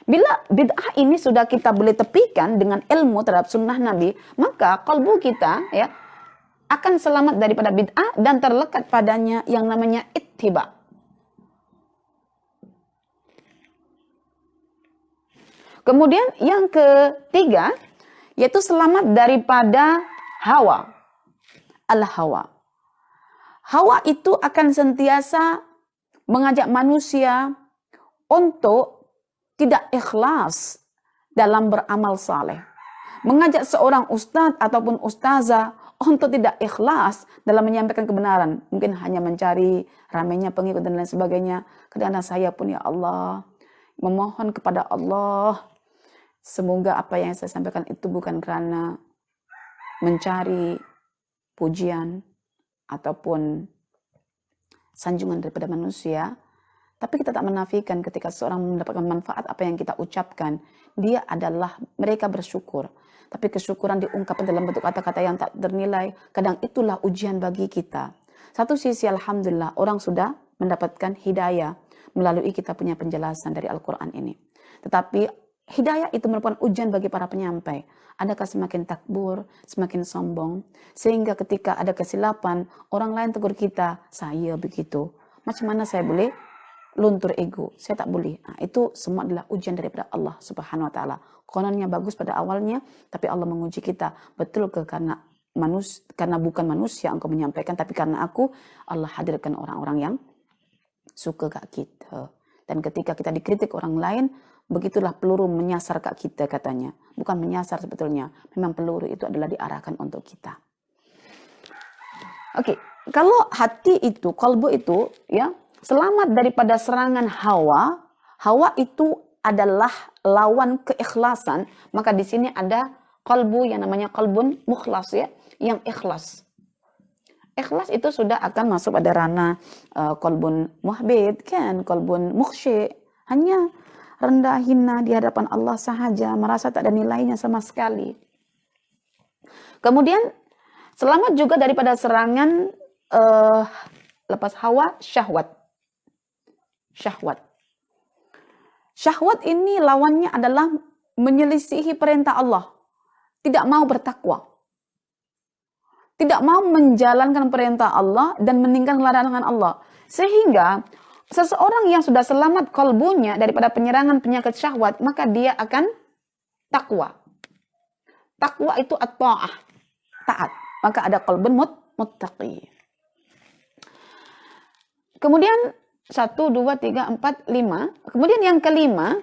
bila bid'ah ini sudah kita boleh tepikan dengan ilmu terhadap sunnah Nabi, maka kalbu kita ya akan selamat daripada bid'ah dan terlekat padanya yang namanya ittiba. Kemudian yang ketiga yaitu selamat daripada hawa. Al-hawa. Hawa itu akan sentiasa mengajak manusia untuk tidak ikhlas dalam beramal saleh. Mengajak seorang ustadz ataupun ustazah untuk tidak ikhlas dalam menyampaikan kebenaran. Mungkin hanya mencari ramainya pengikut dan lain sebagainya. Kadang-kadang saya pun ya Allah, memohon kepada Allah, semoga apa yang saya sampaikan itu bukan karena mencari pujian ataupun sanjungan daripada manusia, tapi kita tak menafikan ketika seorang mendapatkan manfaat apa yang kita ucapkan, dia adalah mereka bersyukur. Tapi kesyukuran diungkapkan dalam bentuk kata-kata yang tak ternilai, kadang itulah ujian bagi kita. Satu sisi alhamdulillah orang sudah mendapatkan hidayah melalui kita punya penjelasan dari Al-Quran ini. Tetapi hidayah itu merupakan ujian bagi para penyampai. Adakah semakin takbur, semakin sombong, sehingga ketika ada kesilapan, orang lain tegur kita, saya begitu. Macam mana saya boleh luntur ego? Saya tak boleh. Nah, itu semua adalah ujian daripada Allah Subhanahu Wa Taala. Kononnya bagus pada awalnya, tapi Allah menguji kita. Betul ke karena bukan manusia engkau menyampaikan, tapi karena aku, Allah hadirkan orang-orang yang suka kat kita. Dan ketika kita dikritik orang lain, begitulah peluru menyasar kat kita katanya. Bukan menyasar sebetulnya. Memang peluru itu adalah diarahkan untuk kita. Oke, kalau hati itu, kalbu itu, ya, selamat daripada serangan hawa. Hawa itu adalah lawan keikhlasan. Maka di sini ada qalbu yang namanya qalbun mukhlas, ya, yang ikhlas. Ikhlas itu sudah akan masuk pada ranah qalbun muhbid, kan, qalbun mukhsyi, hanya rendah hina di hadapan Allah sahaja, merasa tak ada nilainya sama sekali. Kemudian selamat juga daripada serangan lepas hawa, syahwat. Syahwat ini lawannya adalah menyelisihi perintah Allah, tidak mau bertakwa, tidak mau menjalankan perintah Allah dan meninggalkan larangan Allah. Sehingga seseorang yang sudah selamat kalbunya daripada penyerangan penyakit syahwat, maka dia akan takwa. Takwa itu at-ta'ah, taat. Maka ada qalbun muttaqi. Kemudian 1, 2, 3, 4, 5. Kemudian yang kelima,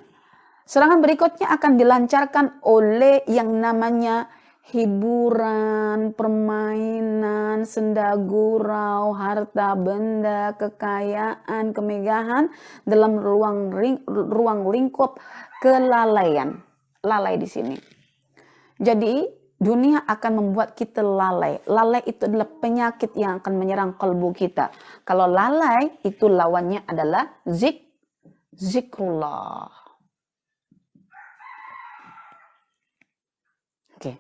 serangan berikutnya akan dilancarkan oleh yang namanya hiburan, permainan, senda gurau, harta benda, kekayaan, kemegahan dalam ruang lingkup kelalaian. Lalai di sini. Jadi dunia akan membuat kita lalai. Lalai itu adalah penyakit yang akan menyerang kalbu kita. Kalau lalai itu lawannya adalah zikrullah. Oke.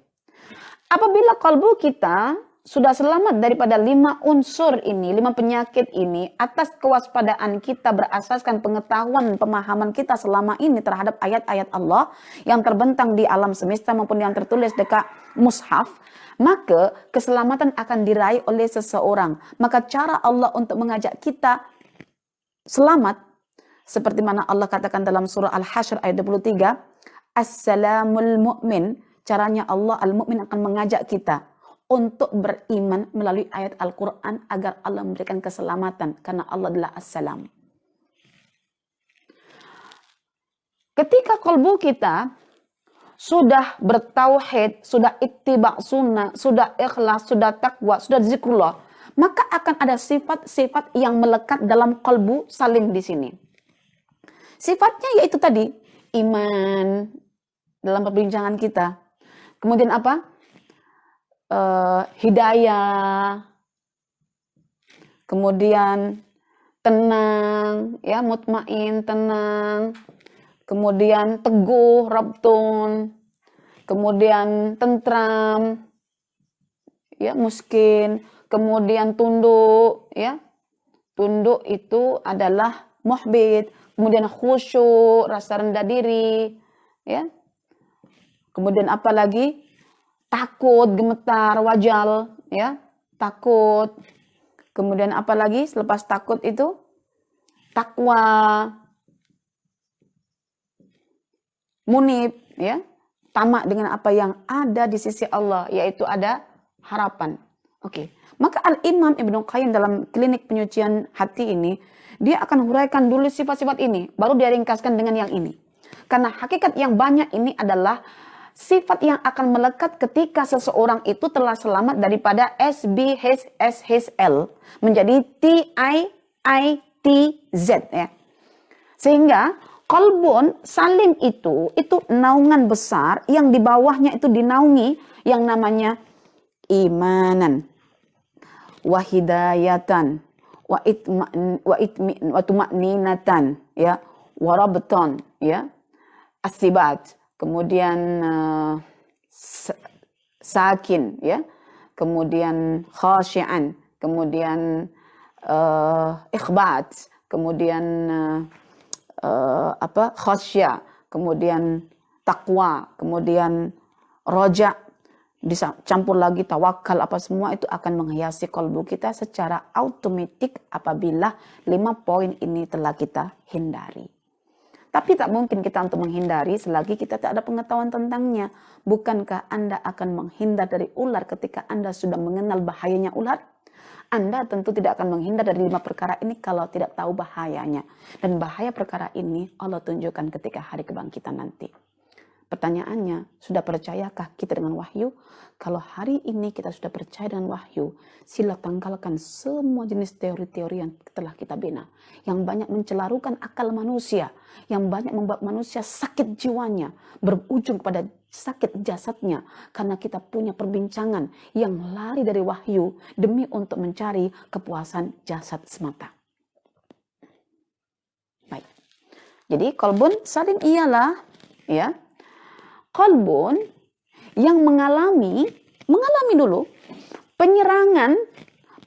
Apabila kalbu kita sudah selamat daripada 5 unsur ini, 5 penyakit ini, atas kewaspadaan kita berasaskan pengetahuan, pemahaman kita selama ini terhadap ayat-ayat Allah yang terbentang di alam semesta maupun yang tertulis dekat mushaf, maka keselamatan akan diraih oleh seseorang. Maka cara Allah untuk mengajak kita selamat, seperti mana Allah katakan dalam surah Al-Hasyr ayat 23, Assalamul mu'min, caranya Allah al-mu'min akan mengajak kita untuk beriman melalui ayat Al-Quran agar Allah memberikan keselamatan. Karena Allah adalah As-Salam. Ketika kalbu kita sudah bertauhid, sudah ittiba' sunnah, sudah ikhlas, sudah takwa, sudah zikrullah, maka akan ada sifat-sifat yang melekat dalam kalbu salim di sini. Sifatnya yaitu tadi, iman dalam perbincangan kita. Kemudian apa? Hidayah, kemudian tenang, ya, mutmain, tenang, kemudian teguh, rabtun, kemudian tentram, ya, muskin, kemudian tunduk, ya, tunduk itu adalah muhbid, kemudian khusyuk, rasa rendah diri, ya, kemudian apa lagi? Takut, gemetar, wajal, ya, takut. Kemudian apa lagi selepas takut itu? Takwa, munib, ya, tamak dengan apa yang ada di sisi Allah, yaitu ada harapan. Oke. Maka Al-Imam Ibnu Qayyim dalam klinik penyucian hati ini, dia akan huraikan dulu sifat-sifat ini, baru dia ringkaskan dengan yang ini. Karena hakikat yang banyak ini adalah sifat yang akan melekat ketika seseorang itu telah selamat daripada SBHSL menjadi TIITZ, ya. Sehingga qalbun salim itu naungan besar yang di bawahnya itu dinaungi yang namanya imanan, wa hidayatan, wa tuma'ninatan, ya, wa rabtan, ya, asibat. Kemudian sakin, ya, kemudian khasyian, kemudian ikhbat, kemudian khasyah, kemudian takwa, kemudian roja, dicampur lagi tawakal, apa semua itu akan menghiasi kalbu kita secara otomatis apabila 5 poin ini telah kita hindari. Tapi tak mungkin kita untuk menghindari selagi kita tak ada pengetahuan tentangnya. Bukankah Anda akan menghindar dari ular ketika Anda sudah mengenal bahayanya ular? Anda tentu tidak akan menghindar dari 5 perkara ini kalau tidak tahu bahayanya. Dan bahaya perkara ini Allah tunjukkan ketika hari kebangkitan nanti. Pertanyaannya, sudah percayakah kita dengan wahyu? Kalau hari ini kita sudah percaya dengan wahyu, sila tanggalkan semua jenis teori-teori yang telah kita bina. Yang banyak mencelarukan akal manusia, yang banyak membuat manusia sakit jiwanya, berujung pada sakit jasadnya. Karena kita punya perbincangan yang lari dari wahyu demi untuk mencari kepuasan jasad semata. Baik. Jadi kolbun salim ialah ya kolbun yang mengalami dulu penyerangan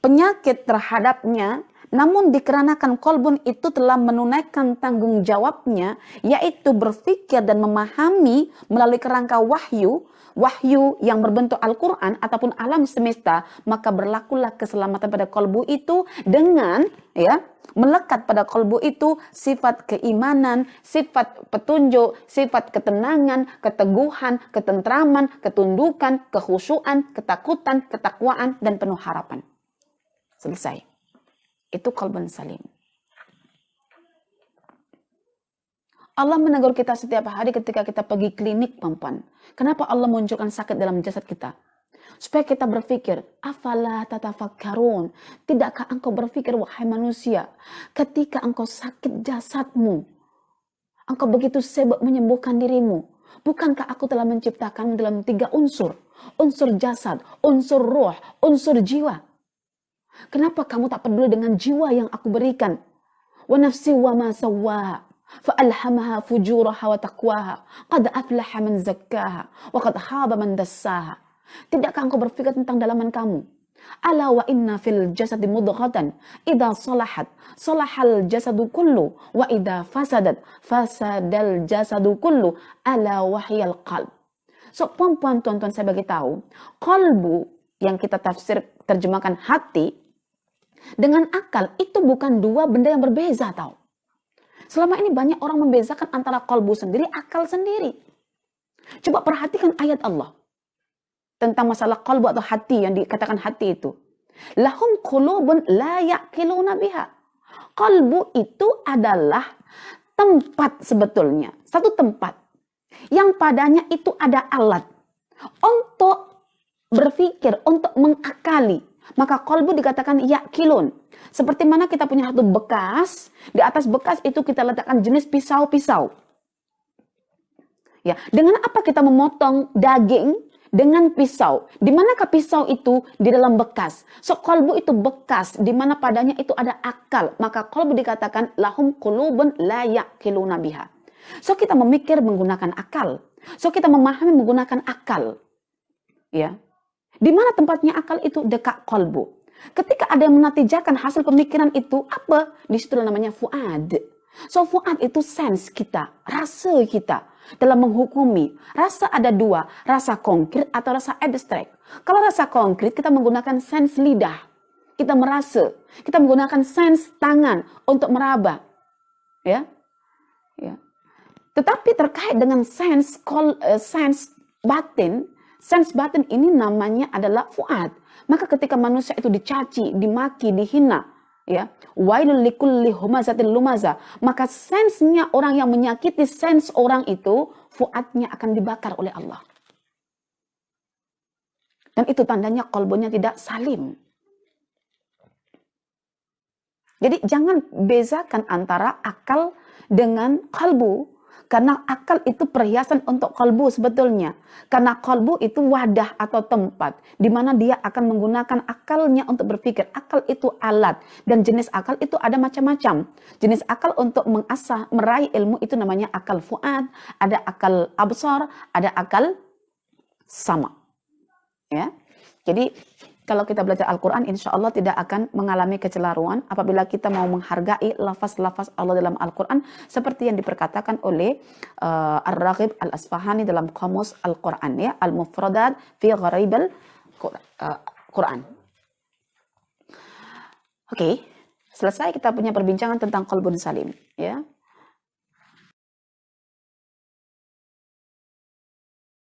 penyakit terhadapnya, namun dikarenakan kolbun itu telah menunaikan tanggung jawabnya, yaitu berpikir dan memahami melalui kerangka wahyu yang berbentuk Al-Quran ataupun alam semesta, maka berlakulah keselamatan pada kolbu itu dengan melekat pada kolbu itu sifat keimanan, sifat petunjuk, sifat ketenangan, keteguhan, ketentraman, ketundukan, kekhusyuan, ketakutan, ketakwaan, dan penuh harapan. Selesai. Itu qalbun salim. Allah menegur kita setiap hari ketika kita pergi klinik, perempuan. Kenapa Allah munculkan sakit dalam jasad kita? Supaya kita berpikir, afala tatafakkarun. Tidakkah engkau berpikir, wahai manusia, ketika engkau sakit jasadmu, engkau begitu sibuk menyembuhkan dirimu. Bukankah aku telah menciptakan dalam 3 unsur? Unsur jasad, unsur roh, unsur jiwa. Kenapa kamu tak peduli dengan jiwa yang aku berikan? Wa nafsi wa ma sawwaha fa'alhamaha fujuraha wa taqwaha qad aflaha man zakkaha wa qad khaba man dassaha. Tidakkah engkau berpikir tentang dalaman kamu? Ala wa inna fil jasadi mudghatan idza salahat salahal jasadu kullu wa idza fasadat fasadal jasadu kullu ala wahyal qalb. So perempuan, tuan-tuan, saya bagi tahu, qalbu yang kita terjemahkan hati dengan akal itu bukan 2 benda yang berbeza, tahu. Selama ini banyak orang membezakan antara qalbu sendiri, akal sendiri. Coba perhatikan ayat Allah tentang masalah qalbu atau hati yang dikatakan hati itu. Lahum qulubun la ya'qiluna biha. Qalbu itu adalah tempat sebetulnya, satu tempat yang padanya itu ada alat untuk berpikir, untuk mengakali. Maka qalbu dikatakan ya'qilun. Seperti mana kita punya satu bekas, di atas bekas itu kita letakkan jenis pisau-pisau. Ya, dengan apa kita memotong daging? Dengan pisau. Di manakah pisau itu? Di dalam bekas. So, qalbu itu bekas, di mana padanya itu ada akal. Maka qalbu dikatakan lahum qulubun la ya'qiluna biha. So, kita memikir menggunakan akal. So, kita memahami menggunakan akal. Ya. Di mana tempatnya akal itu? Dekat qalbu. Ketika ada yang menatijakan hasil pemikiran itu, apa? Di situ namanya fuad. So, fuad itu sense kita, rasa kita dalam menghukumi. Rasa ada 2, rasa konkret atau rasa abstrak. Kalau rasa konkret, kita menggunakan sense lidah. Kita merasa. Kita menggunakan sense tangan untuk meraba. Ya. Tetapi terkait dengan sense batin, sense batin ini namanya adalah fuad. Maka ketika manusia itu dicaci, dimaki, dihina, ya, wailul likulli humazatil lumaza, maka sensenya orang yang menyakiti sense orang itu, fuadnya akan dibakar oleh Allah. Dan itu tandanya qalbunya tidak salim. Jadi jangan bezakan antara akal dengan qalbu. Karena akal itu perhiasan untuk qalbu sebetulnya. Karena qalbu itu wadah atau tempat di mana dia akan menggunakan akalnya untuk berpikir. Akal itu alat dan jenis akal itu ada macam-macam. Jenis akal untuk mengasah, meraih ilmu itu namanya akal fuad, ada akal absar, ada akal sama. Ya. Jadi kalau kita belajar Al-Quran, insya Allah tidak akan mengalami kecelaruan apabila kita mau menghargai lafaz-lafaz Allah dalam Al-Quran seperti yang diperkatakan oleh Ar-Raghib Al-Asfahani dalam Qamus Al-Quran, ya, Al-Mufradat fi Gharib Al-Quran. Oke, selesai kita punya perbincangan tentang qalbun salim, ya.